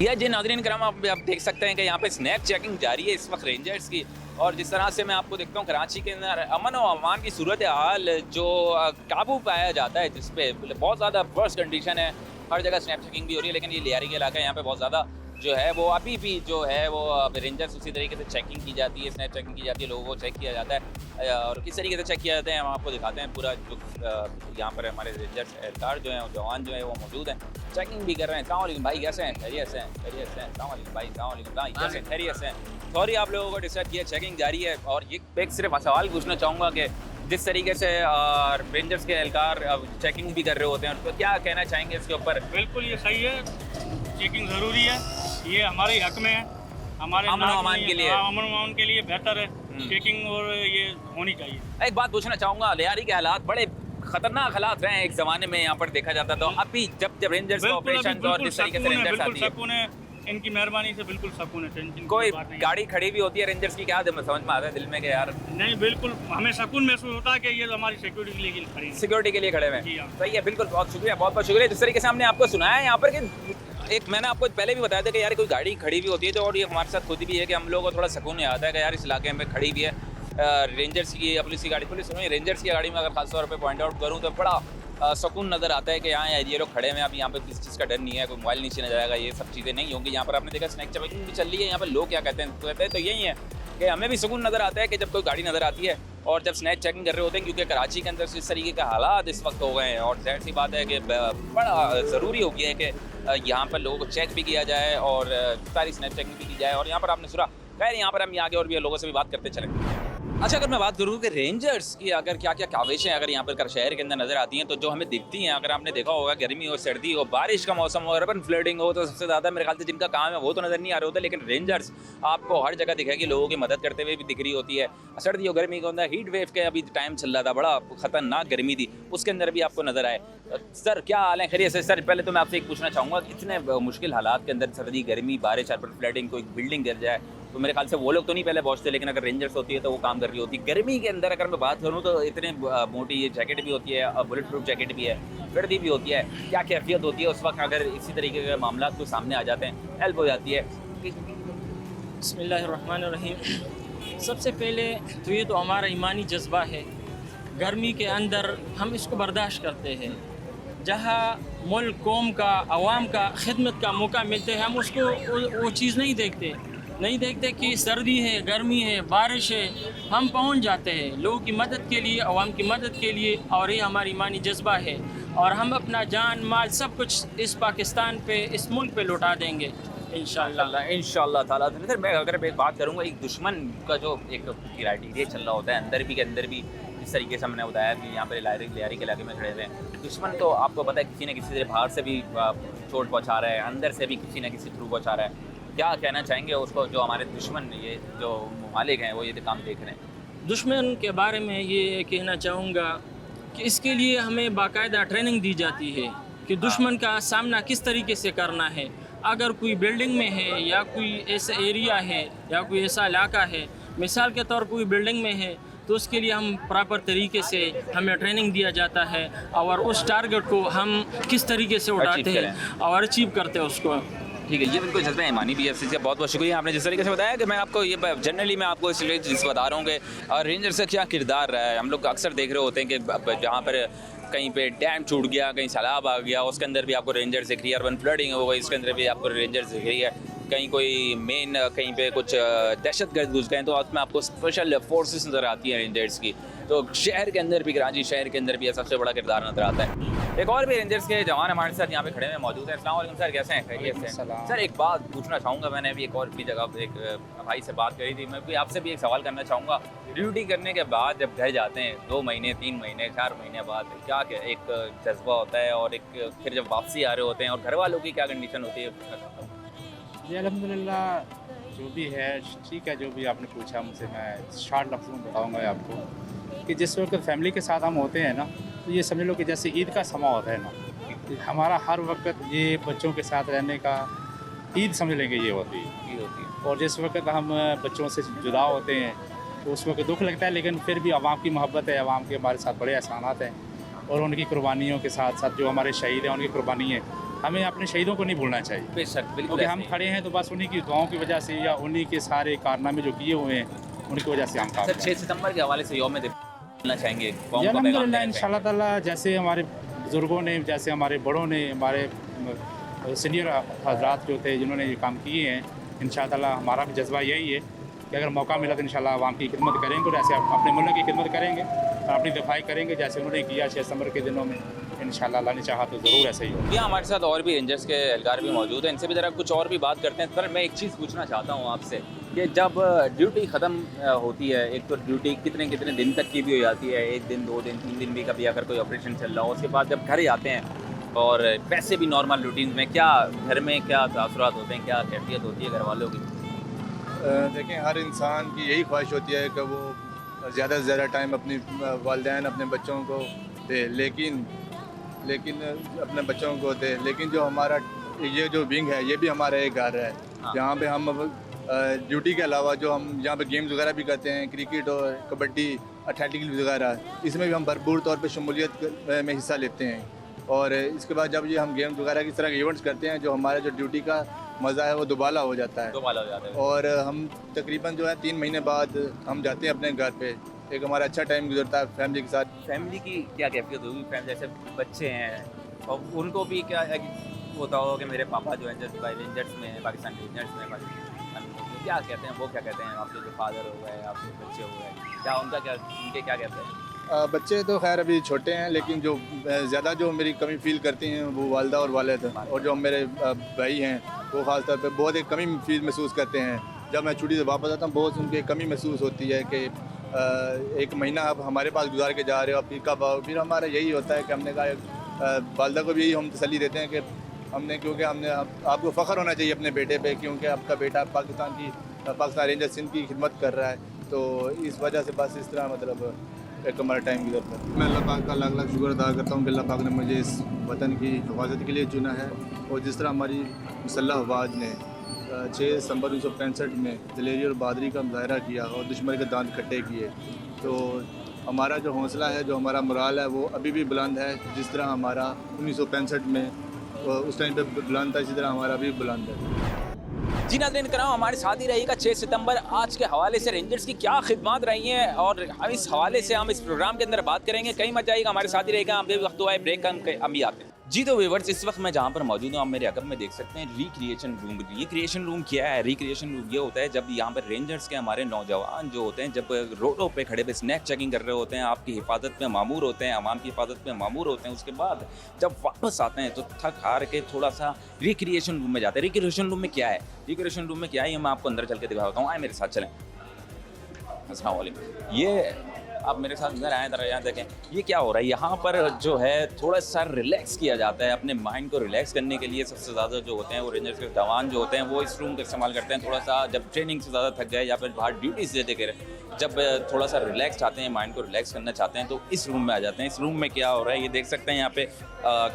या जी नाज़रीन कराम, आप देख सकते हैं कि यहाँ पे स्नैप चेकिंग जारी है इस वक्त रेंजर्स की। और जिस तरह से मैं आपको देखता हूँ कराची के अंदर अमन और अमान की सूरत हाल जो काबू पाया जाता है, जिस पे बहुत ज़्यादा वर्स्ट कंडीशन है, हर जगह स्नैप चेकिंग भी हो रही है। लेकिन ये लियारी के इलाका है, यहाँ पे बहुत ज़्यादा जो है वो अभी भी जो है वो रेंजर्स उसी तरीके से चेकिंग की जाती है, स्नैप चेकिंग की जाती है, लोगों को चेक किया जाता है। और किस तरीके से चेक किया जाता है हम आपको दिखाते हैं पूरा। जो यहाँ पर हमारे रेंजर्स एहलकार जो हैं, जवान जो है वो मौजूद हैं, चेकिंग भी कर रहे हैं। अस्सलाम भाई, कैसे हैं? खैरियत से हैं? खैरियत से हैं? अस्सलाम भाई, अस्सलाम भाई, कैसे हैं? खैरियत से हैं? सॉरी आप लोगों को डिस्टर्ब किया, चेकिंग जारी है। और ये एक सिर्फ सवाल पूछना चाहूँगा कि जिस तरीके से रेंजर्स के एहलकार चेकिंग भी कर रहे होते हैं, तो क्या कहना चाहेंगे इसके ऊपर? बिल्कुल ये सही है, चेकिंग ज़रूरी है, ये हमारे हक में है, हमारे अमन अमान के लिए, अमन अमान के लिए बेहतर है चेकिंग, और ये होनी चाहिए। एक बात पूछना चाहूँगा, लियारी के हालात बड़े खतरनाक हालात रहे हैं एक ज़माने में यहाँ पर देखा जाता था। अभी जब रेंजर्स का ऑपरेशन और जिस तरीके से रेंजर्स आती है, इनकी मेहरबानी से बिल्कुल सुकून है। कोई गाड़ी खड़ी भी होती है रेंजर्स की, क्या समझ में आता है दिल में कि यार नहीं, बिल्कुल हमें सुकून महसूस होता है कि ये हमारी सिक्योरिटी के लिए खड़ी है, सिक्योरिटी के लिए खड़े हुए जी हैं। हाँ। सही है, बिल्कुल, बहुत शुक्रिया, बहुत बहुत शुक्रिया। जिस तरीके से हमने आपको सुनाया है यहाँ पर कि एक मैंने आपको पहले भी बताया था कि यार कोई गाड़ी खड़ी भी होती है तो, और ये हमारे साथ खुद भी है कि हम लोगों को थोड़ा सुकून नहीं आता है कि यार इस इलाके में खड़ी भी है रेंजर्स की या पुलिस की गाड़ी। पुलिस में रेंजर्स की गाड़ी में अगर खास तौर पे पॉइंट आउट करूँ तो बड़ा सुकून नज़र आता है कि यहाँ ये लोग खड़े हैं, अब यहाँ पे किसी चीज़ का डर नहीं है, कोई मोबाइल नीचे न जाएगा, ये सब चीज़ें नहीं होंगी। यहाँ पर आपने देखा स्नैक चेकिंग भी चल रही है। यहाँ पर लोग क्या कहते हैं तो यही है कि हमें भी सुकून नज़र आता है कि जब कोई गाड़ी नज़र आती है और जब स्नैक चेकिंग कर रहे होते हैं, क्योंकि कराची के अंदर इस तरीके का हालात इस वक्त हो गए हैं। और जाहिर सी बात है कि बड़ा ज़रूरी हो गया है कि यहाँ पर लोगों को चेक भी किया जाए और सारी स्नैप चेकिंग भी की जाए। और यहाँ पर आपने सुना, खैर यहाँ पर हम आगे और भी लोगों से भी बात करते चलें। अच्छा, अगर मैं बात करूँ कि रेंजर्स की अगर क्या क्या काविशें अगर यहाँ पर शहर के अंदर नज़र आती हैं तो जो हमें दिखती हैं, अगर आपने देखा होगा गर्मी हो, सर्दी हो, बारिश का मौसम हो, अर्बन फ्लडिंग हो, तो सबसे ज़्यादा मेरे ख़्याल से जिनका काम है वो तो नज़र नहीं आ रहे होते, लेकिन रेंजर्स आपको हर जगह दिखेगी लोगों की मदद करते हुए भी दिख रही होती है। सर्दी हो, गर्मी का अंदर हीट वेव के अभी टाइम चल रहा था, बड़ा ख़तरनाक गर्मी थी, उसके अंदर भी आपको नज़र आए। सर क्या हाल है? खैरियत से? सर पहले तो मैं आपसे एक पूछना चाहूँगा, इतने मुश्किल हालात के अंदर सर्दी, गर्मी, बारिश, अर्बन फ्लडिंग, कोई बिल्डिंग गिर जाए तो मेरे ख्याल से वो लोग तो नहीं पहले पहुँचते, लेकिन अगर रेंजर्स होती है तो वो काम कर रही होती। गर्मी के अंदर अगर मैं बात करूँ तो इतने मोटी ये जैकेट भी होती है, बुलेट प्रूफ जैकेट भी है, वर्दी भी होती है, क्या कैफियत होती है उस वक्त अगर इसी तरीके के मामला को सामने आ जाते हैं, हेल्प हो जाती है? बिस्मिल्लाहिर्रहमानिर्रहीम। सबसे पहले तो ये तो हमारा ईमानी जज्बा है। गर्मी के अंदर हम इसको बर्दाश्त करते हैं। जहाँ मुल्क कौम का आवाम का खिदमत का मौका मिलते हैं हम उसको वो चीज़ नहीं देखते कि सर्दी है, गर्मी है, बारिश है, हम पहुंच जाते हैं लोगों की मदद के लिए, आवाम की मदद के लिए। और ये हमारी ईमानी जज्बा है और हम अपना जान माल सब कुछ इस पाकिस्तान पे, इस मुल्क पे लौटा देंगे इंशाल्लाह ताला। सर मैं अगर मैं बात करूँगा एक दुश्मन का जो एक क्राइटेरिया चल रहा होता है अंदर भी इस तरीके से हमने बताया कि यहाँ पर लियारी के इलाके में खड़े हुए हैं। दुश्मन तो आपको पता है किसी न किसी से बाहर से भी चोट पहुँचा रहा है, अंदर से भी किसी न किसी थ्रू पहुँचा रहा है। क्या कहना चाहेंगे उसको जो हमारे दुश्मन ये जो मालिक हैं वो ये काम देख रहे हैं? दुश्मन के बारे में ये कहना चाहूँगा कि इसके लिए हमें बाकायदा ट्रेनिंग दी जाती है कि दुश्मन का सामना किस तरीके से करना है। अगर कोई बिल्डिंग में है या कोई ऐसा एरिया है या कोई ऐसा इलाका है, मिसाल के तौर पर कोई बिल्डिंग में है, तो उसके लिए हम प्रॉपर तरीके से हमें ट्रेनिंग दिया जाता है और उस टारगेट को हम किस तरीके से उठाते हैं और अचीव करते हैं उसको। ठीक है, ये बिल्कुल जज्बा ईमानी भी है। इससे बहुत बहुत शुक्रिया आपने जिस तरीके से बताया कि मैं आपको ये जनरली मैं आपको इसलिए जिस बता रहा हूँ कि और रेंजर्स का क्या किरदार रहा है। हम लोग अक्सर देख रहे होते हैं कि जहाँ पर कहीं पे डैम छूट गया, कहीं सैलाब आ गया, उसके अंदर भी आपको रेंजर्स दिख रही है। अर्बन फ्लडिंग हो गई, इसके अंदर भी आपको रेंजर्स दिख रही है। कहीं कोई मेन कहीं पे कुछ दहशतगर्द घुस गए तो उसमें आपको स्पेशल फोर्सेस नज़र आती हैं रेंजर्स की। तो शहर के अंदर भी, कराची शहर के अंदर भी सबसे बड़ा किरदार नज़र आता है। एक और भी रेंजर्स के जवान हमारे साथ यहाँ पे खड़े हुए मौजूद हैं। अस्सलाम वालेकुम सर, कैसे हैं? खैरियत से? सर एक बात पूछना चाहूँगा, मैंने भी एक और भी जगह एक भाई से बात करी थी, मैं भी आपसे भी एक सवाल करना चाहूँगा। ड्यूटी करने के बाद जब घर जाते हैं 2 महीने 3 महीने 4 महीने बाद क्या एक जज्बा होता है और एक फिर जब वापसी आ रहे होते हैं और घर वालों की क्या कंडीशन होती है? जी अल्हम्दुलिल्लाह जो भी है ठीक है। जो भी आपने पूछा मुझसे मैं शॉर्ट लफ्ज़ों में बताऊँगा आपको कि जिस वक्त फैमिली के साथ हम होते हैं ना, तो ये समझ लो कि जैसे ईद का समा होता है ना, हमारा हर वक्त ये बच्चों के साथ रहने का ईद समझ लेंगे ये होती है। और जिस वक्त हम बच्चों से जुदा होते हैं तो उस वक्त दुख लगता है, लेकिन फिर भी अवाम की मोहब्बत है, अवाम के हमारे साथ बड़े एहसानात हैं और उनकी कुर्बानियों के साथ साथ जो हमारे शहीद हैं उनकी कुर्बानी है, हमें अपने शहीदों को नहीं भूलना चाहिए। बेशक, बिल्कुल। क्योंकि हम खड़े हैं तो बस उन्हीं की दुआओं की वजह से या उन्हीं के सारे कारनामे जो किए हुए हैं उनकी वजह से हम काम। सर 6 सितंबर के हवाले से यौम देना चाहेंगे अल्हम्दुलिल्लाह इंशाल्लाह ताला, जैसे हमारे बुज़ुर्गों ने, जैसे हमारे बड़ों ने, हमारे सीनियर हजरात जो थे जिन्होंने ये काम किए हैं, इंशाल्लाह ताला हमारा भी जज्बा यही है कि अगर मौका मिला तो इंशाल्लाह आवाम की खिदमत करेंगे और ऐसे अपने मुल्क की खिदमत करेंगे और अपनी दफाई करेंगे जैसे उन्होंने किया 6 सितंबर के दिनों में। इंशाल्लाह अल्लाह ने चाहा तो ज़रूर ऐसे ही हो। यहाँ हमारे साथ और भी रेंजर्स के एहलकार भी मौजूद हैं, इनसे भी ज़रा कुछ और भी बात करते हैं। पर मैं एक चीज़ पूछना चाहता हूँ आपसे कि जब ड्यूटी ख़त्म होती है, एक तो ड्यूटी कितने दिन तक की भी हो जाती है, 1 दिन 2 दिन 3 दिन भी कभी अगर कोई ऑपरेशन चल रहा हो, उसके बाद जब घर आते हैं और वैसे भी नॉर्मल रूटीन में क्या घर में क्या तासुरात होते हैं, क्या कैफियत होती है घर वालों की? देखें, हर इंसान की यही ख्वाहिश होती है कि वो ज़्यादा से ज़्यादा टाइम अपनी वालिदैन अपने बच्चों को दे, लेकिन अपने बच्चों को दे। लेकिन जो हमारा ये जो विंग है ये भी हमारा एक घर है जहाँ पे हम ड्यूटी के अलावा जो हम यहाँ पे गेम्स वगैरह भी करते हैं, क्रिकेट और कबड्डी, एथलेटिक्स वगैरह, इसमें भी हम भरपूर तौर पे शमूलियत में हिस्सा लेते हैं। और इसके बाद जब ये हम गेम्स वगैरह की तरह के इवेंट्स करते हैं, जो हमारा जो ड्यूटी का मज़ा है वो दुबाला हो जाता है। और हम तकरीबन जो है 3 महीने बाद हम जाते हैं अपने घर पे, एक हमारा अच्छा टाइम गुजरता है फैमिली के साथ। फैमिली की क्या कैफियत होगी? फैमिली जैसे बच्चे हैं और उनको भी क्या होता होगा कि मेरे पापा जो है रेंजर्स में, पाकिस्तान रेंजर्स में, क्या कहते हैं वो, क्या कहते हैं आपके जो फादर हो गए, आपके बच्चे हो गए, क्या उनके क्या कहते हैं? बच्चे तो खैर अभी छोटे हैं, लेकिन जो ज़्यादा जो मेरी कमी फील करती हैं वो वालदा और वालिद, और जो मेरे भाई हैं वो ख़ास तौर पे बहुत एक कमी फील महसूस करते हैं। जब मैं छुट्टी से वापस आता हूँ बहुत उनकी कमी महसूस होती है कि 1 महीना आप हमारे पास गुजार के जा रहे हो, आप फिर कब आओ। फिर हमारा यही होता है कि हमने कहा वालदा को भी यही हम तसल्ली देते हैं कि क्योंकि हमने आपको फ़ख्र होना चाहिए अपने बेटे पे, क्योंकि आपका बेटा पाकिस्तान रेंजर सिंध की खिदमत कर रहा है। तो इस वजह से बस इस तरह मतलब एक हमारा टाइम गुजरता है। मैं अल्लाह पाक का लाख शुक्र अदा करता हूँ कि अल्लाह पाक ने मुझे इस वतन की हिफाजत के लिए चुना है। और जिस तरह हमारी मुसल्लह अफवाज ने 6 सितंबर 1965 में दिलेरी और बहादुरी का मुजाहरा किया और दुश्मन के दांत खट्टे किए, तो हमारा जो हौसला है, जो हमारा मोराल है वो अभी भी बुलंद है। जिस तरह हमारा 1965 में उस टाइम पे बुलंद था, इसी तरह हमारा भी बुलंद है। जी नाज़रीन कराम, हमारे साथ ही रहिएगा 6 सितंबर आज के हवाले से रेंजर्स की क्या खिदमत रही हैं और इस हवाले से हम इस प्रोग्राम के अंदर बात करेंगे। कहीं मत जाइएगा, हमारे साथ ही रहेगा। अभी वक्त हुआ है ब्रेक का, हम भी आते हैं। जी तो व्यूअर्स, इस वक्त मैं जहाँ पर मौजूद हूँ, आप मेरे अकब में देख सकते हैं रिक्रिएशन रूम। रिक्रिएशन रूम क्या है? रिक्रिएशन रूम ये होता है जब यहाँ पर रेंजर्स के हमारे नौजवान जो होते हैं, जब रोडों पे खड़े पे स्नैक चेकिंग कर रहे होते हैं, आपकी हिफाजत में मामूर होते हैं, आवाम की हिफाजत में मामूर होते हैं, उसके बाद जब वापस आते हैं तो थक हार के थोड़ा सा रिक्रिएशन रूम में जाते हैं। रिक्रिएशन रूम में क्या है? रिक्रिएशन रूम में क्या है ये मैं आपको अंदर चल के दिखाता हूँ। आए मेरे साथ चलें। अस्सलाम वालेकुम। ये आप मेरे साथ अंदर आएँ, जरा यहाँ देखें ये क्या हो रहा है। यहाँ पर जो है थोड़ा सा रिलैक्स किया जाता है। अपने माइंड को रिलैक्स करने के लिए सबसे ज़्यादा जो होते हैं वो रेंजर्स के जवान जो होते हैं वो इस रूम का इस्तेमाल करते हैं। थोड़ा सा जब ट्रेनिंग से ज़्यादा थक गए या फिर बाहर ड्यूटीज़ देते कर जब थोड़ा सा रिलैक्स चाहते हैं, माइंड को रिलैक्स करना चाहते हैं तो इस रूम में आ जाते हैं। इस रूम में क्या हो रहा है ये देख सकते हैं। यहाँ पे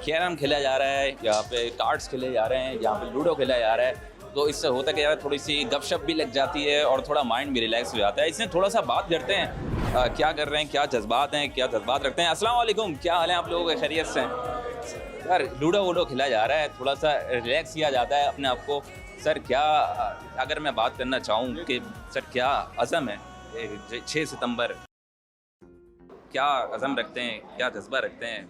कैरम खेला जा रहा है, यहाँ पे कार्ड्स खेले जा रहे हैं, यहाँ पे लूडो खेला जा रहा है। तो इससे होता क्या है, थोड़ी सी गपशप भी लग जाती है और थोड़ा माइंड भी रिलैक्स हो जाता है। इसमें थोड़ा सा बात करते हैं क्या कर रहे हैं, क्या जज्बात हैं, क्या जज्बात रखते हैं। अस्सलाम वालेकुम, क्या हाल है आप लोगों के? खैरियत से हैं? सर लूडो वूडो खेला जा रहा है, थोड़ा सा रिलैक्स किया जाता है अपने आप को। सर क्या अगर मैं बात करना चाहूँ कि सर क्या अज़म है 6 सितंबर, क्या अज़म रखते हैं, क्या जज्बा रखते हैं?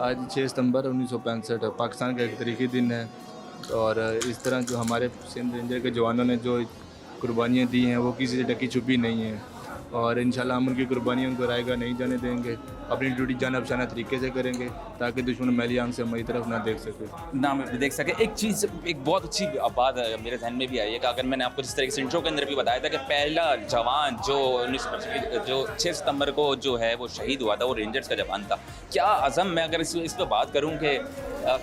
आज 6 सितंबर 1965 पाकिस्तान का एक तारीखी दिन है और इस तरह जो हमारे सिंध रेंजर के जवानों ने जो कुर्बानियाँ दी हैं वो किसी से ढकी छुपी नहीं है और इंशाल्लाह हम उनकी कुर्बानियाँ उनको रायगा नहीं जाने देंगे। अपनी ड्यूटी जाना पहचाना तरीके से करेंगे ताकि दुश्मन मैली आंख से हमारी तरफ ना देख सके, ना देख सके। एक चीज़, एक बहुत अच्छी बात मेरे जहन में भी आई है कि अगर मैंने आपको जिस तरीके से इंट्रो के अंदर भी बताया था कि पहला जवान जो 6 सितंबर को जो है वो शहीद हुआ था वो रेंजर्स का जवान था। क्या अज़म, मैं अगर इस पर बात करूँ कि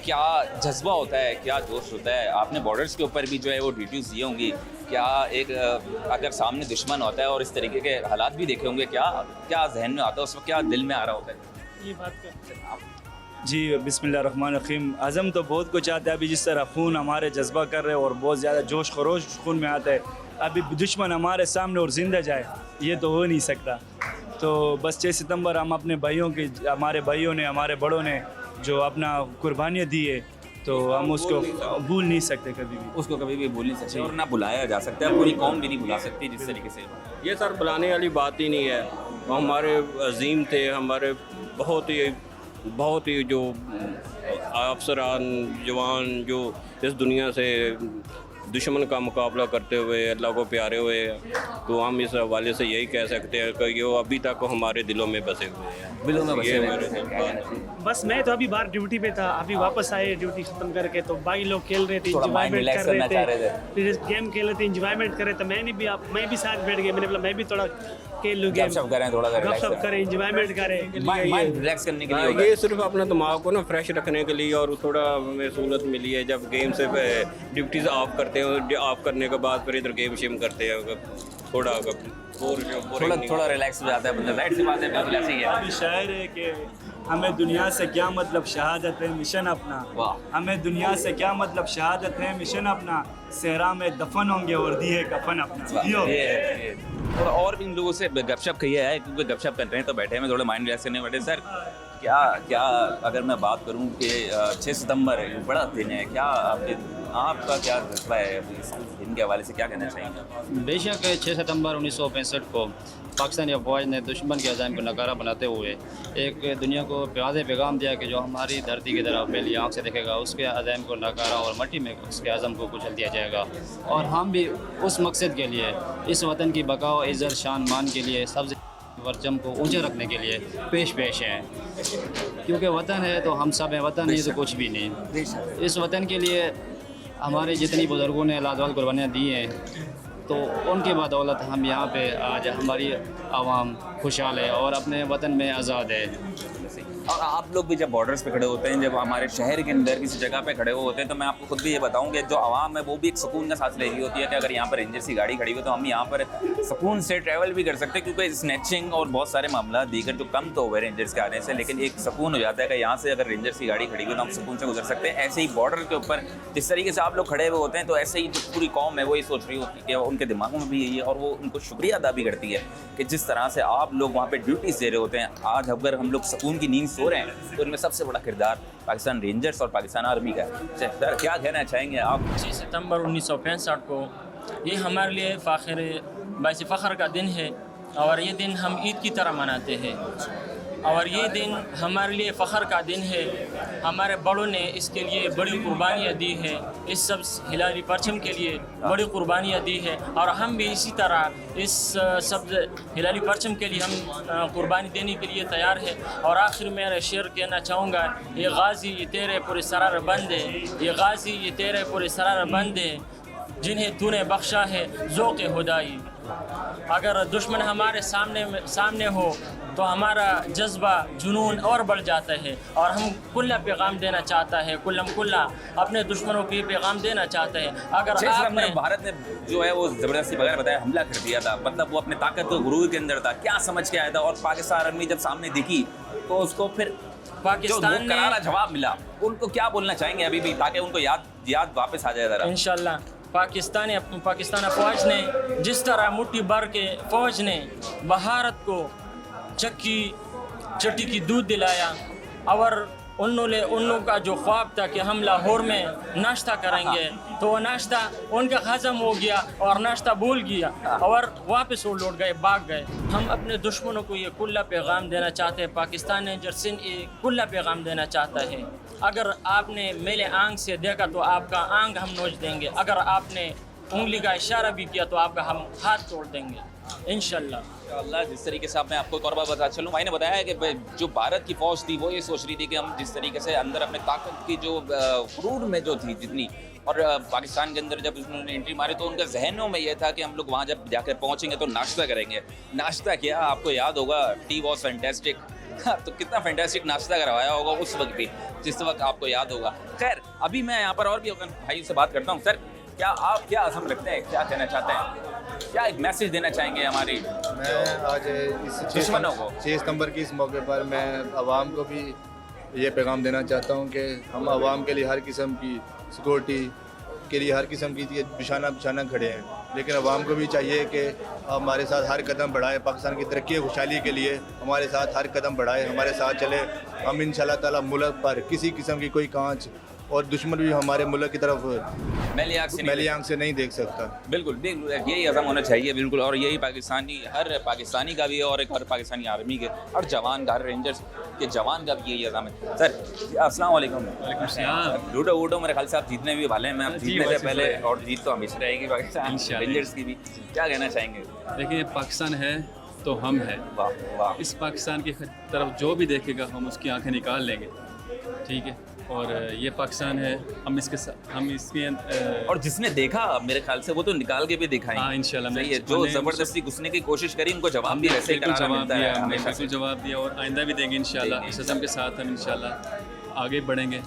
क्या जज्बा होता है, क्या जोश होता है? आपने बॉर्डर्स के ऊपर भी जो है वो ड्यूटीज़ दी होंगी। क्या एक अगर सामने दुश्मन होता है और इस तरीके के हालात भी देखे होंगे, क्या क्या जहन में आता है उस वक्त, क्या दिल में आ रहा होता है? ये बात कर जी बिस्मिल्लाहिर्रहमानिर्रहीम। आज़म तो बहुत कुछ आता है, अभी जिस तरह खून हमारे जज्बा कर रहे हैं और बहुत ज़्यादा जोश खरोश खून में आता है। अभी दुश्मन हमारे सामने और ज़िंदा जाए ये तो हो नहीं सकता। तो बस 6 सितंबर हम अपने भाइयों की, हमारे भाइयों ने, हमारे बड़ों ने जो अपना कुर्बानियाँ दी है तो हम उसको भूल नहीं सकते, कभी भी उसको कभी भी भूल नहीं सकते और ना भुलाया जा सकता है। पूरी कौम भी नहीं भुला सकती जिस तरीके से। ये सर बुलाने वाली बात ही नहीं है। हमारे अजीम थे, हमारे बहुत ही जो अफसरान जवान जो इस दुनिया से दुश्मन का मुकाबला करते हुए अल्लाह को प्यारे हुए, तो हम इस हवाले से यही कह सकते हैं कि ये अभी तक हमारे दिलों में बसे हुए हैं। दिलों में बसे हुए। बस मैं तो अभी बाहर ड्यूटी पे था, अभी वापस आए ड्यूटी खत्म करके, तो बाकी लोग खेल रहे थे, इंजॉयमेंट कर रहे थे, फिर गेम खेल रहे थे, इंजॉयमेंट कर रहे थे। मैं भी साथ बैठ गया, मैंने बोला मैं भी थोड़ा खेल लूँ, गपशप करें, थोड़ा गपशप करें, इंजॉयमेंट करें, माइंड रिलैक्स करने के लिए। ये सिर्फ अपने दिमाग को ना फ्रेश रखने के लिए और थोड़ा हमें सहूलत मिली है। जब गेम से ड्यूटीज़ ऑफ करते हैं, ऑफ करने के बाद फिर इधर गेम शेम करते हैं, थोड़ा रिलैक्स हो जाता है बंदा। जाहिर सी बात है, बिल्कुल ऐसे ही है। अभी शायर है कि हमें दुनिया से क्या मतलब, शहादत है मिशन अपना। हमें दुनिया से क्या मतलब, शहादत है मिशन अपना। सहरा में दफन होंगे और दिए कफन अपना। थोड़ा और भी इन लोगों से गपशप कही है, क्योंकि गपशप कर रहे हैं तो बैठे हैं, थोड़ा माइंड रिलैक्स करने बैठे। सर क्या अगर मैं बात करूं कि 6 सितंबर बड़ा दिन है, क्या आपका क्या जज्बा है इस दिन के हवाले से, क्या कहना चाहेंगे? बेशक 6 सितंबर 1965 को पाकिस्तानी अफवाज ने दुश्मन के अज़ाइम को नकारा बनाते हुए एक दुनिया को वाज़ेह पैगाम दिया कि जो हमारी धरती की तरफ पहली आँख से देखेगा उसके अज़ाइम को नकारा और मट्टी में उसके अज़म को कुचल दिया जाएगा। और हम भी उस मकसद के लिए, इस वतन की बका व इज़्ज़त शान मान के लिए, सबसे परचम को ऊंचे रखने के लिए पेश हैं। क्योंकि वतन है तो हम सब हैं, वतन नहीं तो कुछ भी नहीं। इस वतन के लिए हमारे जितनी बुज़ुर्गों ने लाजवाब कुर्बानियाँ दी हैं, तो उनकी बदौलत हम यहाँ पे आज हमारी आवाम खुशहाल है और अपने वतन में आज़ाद है। और आप लोग भी जब बॉर्डर्स पे खड़े होते हैं, जब हमारे शहर के अंदर किसी जगह पे खड़े हुए होते हैं, तो मैं आपको खुद भी ये बताऊं कि जो आवाम है वो भी एक सुकून का सांस ले रही होती है कि अगर यहाँ पर रेंजर्स की गाड़ी खड़ी हो तो हम यहाँ पर सुकून से ट्रैवल भी कर सकते हैं। क्योंकि स्नैचिंग और बहुत सारे मामला दीगर जो कम तो हुए रेंजर्स के आने से, लेकिन एक सुकून हो जाता है कि यहाँ से अगर रेंजर्स की गाड़ी खड़ी हो तो हम सुकून से गुजर सकते हैं। ऐसे ही बॉर्डर के ऊपर जिस तरीके से आप लोग खड़े हुए होते हैं, तो ऐसे ही जो पूरी कौम है वो ये सोच रही होती है कि उनके दिमागों में भी यही है और वो उनको शुक्रिया अदा भी करती है कि जिस तरह से आप लोग वहाँ पर ड्यूटीज़ दे रहे होते हैं। आज अगर हम लोग सुकून की नींद सो रहे हैं तो उनमें सबसे बड़ा किरदार पाकिस्तान रेंजर्स और पाकिस्तान आर्मी का है। सर क्या कहना चाहेंगे आप? 6 सितंबर 1965 को ये हमारे लिए बाइस फ़ख्र का दिन है और ये दिन हम ईद की तरह मनाते हैं और ये दिन हमारे लिए फ़ख्र का दिन है। हमारे बड़ों ने इसके लिए बड़ी कुर्बानियाँ दी है, इस सब हिलाली परचम के लिए बड़ी कुर्बानियाँ दी है और हम भी इसी तरह इस सब हिलाली परचम के लिए हम कुर्बानी देने के लिए तैयार है। और आखिर में मेरा शेर कहना चाहूँगा, ये गाजी ये तेरे पूरे सरार बंदे, ये गाजी ये तेरे पूरे सरार बंदे, जिन्हें तूने बख्शा है ज़ौक़ खुदाई। अगर दुश्मन हमारे सामने हो तो हमारा जज्बा जुनून और बढ़ जाता है और हम कुल्ला पैगाम देना चाहता है, कुल्ला अपने दुश्मनों को ये पैगाम देना चाहता है। अगर आपने भारत ने जो है वो ज़बरदस्ती बगैर बताया हमला कर दिया था, मतलब वो अपने ताकत और गुरूर के अंदर था, क्या समझ के आया था और पाकिस्तान आर्मी जब सामने दिखी तो उसको फिर पाकिस्तान ने करारा जवाब मिला, उनको क्या बोलना चाहेंगे अभी भी ताकि उनको याद वापस आ जाए ज़रा? इंशाल्लाह पाकिस्तान फ़ौज ने जिस तरह मुट्ठी भर के फ़ौज ने भारत को चट्टी की दूध दिलाया और उन लोगों का जो ख्वाब था कि हम लाहौर में नाश्ता करेंगे तो वो नाश्ता उनका हजम हो गया और नाश्ता भूल गया और वापस वो लौट गए, भाग गए। हम अपने दुश्मनों को ये कुल्ला पैगाम देना चाहते हैं, पाकिस्तान ने जर्सिन ये कुल्ला पैगाम देना चाहता है। अगर आपने मेरे आंख से देखा तो आपका आंख हम नोच देंगे, अगर आपने उंगली का इशारा भी किया तो आपका हम हाथ तोड़ देंगे इंशाल्लाह। जिस तरीके से आपने आपको एक और बात बता चलूँ, भाई ने बताया है कि जो भारत की फ़ौज थी वो ये सोच रही थी कि हम जिस तरीके से अंदर अपने ताकत की जो क्रूर में जो थी जितनी, और पाकिस्तान के अंदर जब उन्होंने एंट्री मारी तो उनके जहनों में ये था कि हम लोग वहाँ जब जाकर पहुँचेंगे तो नाश्ता करेंगे। नाश्ता किया, आपको याद होगा, टी वॉज फैंटेस्टिक। तो कितना फैंटास्टिक नाश्ता करवाया होगा उस वक्त भी, जिस वक्त आपको याद होगा। खैर अभी मैं यहाँ पर और भी भाई से बात करता हूँ। सर क्या आप क्या असम रखते हैं, क्या कहना चाहते हैं, क्या एक मैसेज देना चाहेंगे हमारी मैं आज इस 6 सितंबर की इस मौके पर मैं आवाम को भी ये पैगाम देना चाहता हूँ कि हम आवाम के लिए हर किस्म की सिक्योरिटी के लिए हर किस्म की बिछाना खड़े हैं, लेकिन आवाम को भी चाहिए कि हमारे साथ हर कदम बढ़ाए, पाकिस्तान की तरक्की और खुशहाली के लिए हमारे साथ हर कदम बढ़ाए, हमारे साथ चले। हम इंशाल्लाह ताला मुल्क पर किसी किस्म की कोई कांच और दुश्मन भी हमारे मुल्क की तरफ मैली आंख से नहीं देख सकता। बिल्कुल यही अज़म होना चाहिए, बिल्कुल। और यही हर पाकिस्तानी का भी है और एक हर पाकिस्तानी आर्मी के, हर जवान का, हर रेंजर्स के जवान का भी यही अज़म है। सर अस्सलाम वालेकुम। लूडो वूडो मेरे ख्याल से आप जीतने भी वाले हैं, मैं जीतने से पहले, और जीत तो हमेशा रहेगी पाकिस्तान रेंजर्स की भी। क्या कहना चाहेंगे? देखिए पाकिस्तान है तो हम हैं, वाह। इस पाकिस्तान की तरफ जो भी देखेगा हम उसकी आंखें निकाल लेंगे, ठीक है। और ये पाकिस्तान है, हम इसके और जिसने देखा मेरे ख्याल से वो तो निकाल के भी दिखाएंगे। हाँ इंशाल्लाह। सही है, जो ज़बरदस्ती घुसने की कोशिश करी उनको जवाब भी वैसे ही बिल्कुल जवाब दिया और आइंदा भी देंगे इंशाल्लाह। इस अज़म के साथ हम इंशाल्लाह आगे बढ़ेंगे।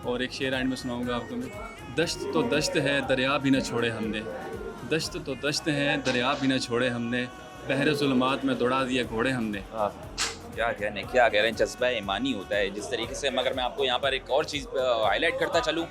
और एक शेर आइंड में सुनाऊंगा आपको मैं, दश्त तो दश्त है दरिया भी न छोड़े हमने, दश्त तो दश्त है दरिया भी न छोड़े हमने, बहरे ज़ुल्मात में दौड़ा दिए घोड़े हमने। क्या कह रहे हैं, जज्बा ईमानी होता है जिस तरीके से। मगर मैं आपको यहाँ पर एक और चीज़ हाईलाइट करता चलूँ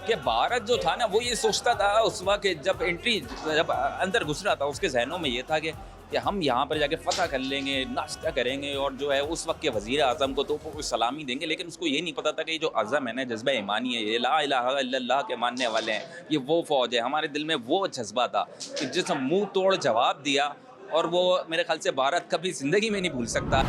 कि भारत जो था ना वो ये सोचता था उस वक्त जब अंदर घुस रहा था, उसके जहनों में ये था कि हम यहाँ पर जाके फ़तह कर लेंगे, नाश्ता करेंगे और जो है उस वक्त के वज़ीर आज़म को तो कोई सलामी देंगे। लेकिन उसको ये नहीं पता था कि ये जो अज़म है ना, जज्बा ईमानी है, ये ला इलाहा इल्लल्लाह के मानने वाले हैं, ये वो फ़ौज है। हमारे दिल में वो जज्बा था कि जिसने मुँह तोड़ जवाब दिया और वो मेरे ख्याल से भारत कभी ज़िंदगी में नहीं भूल सकता।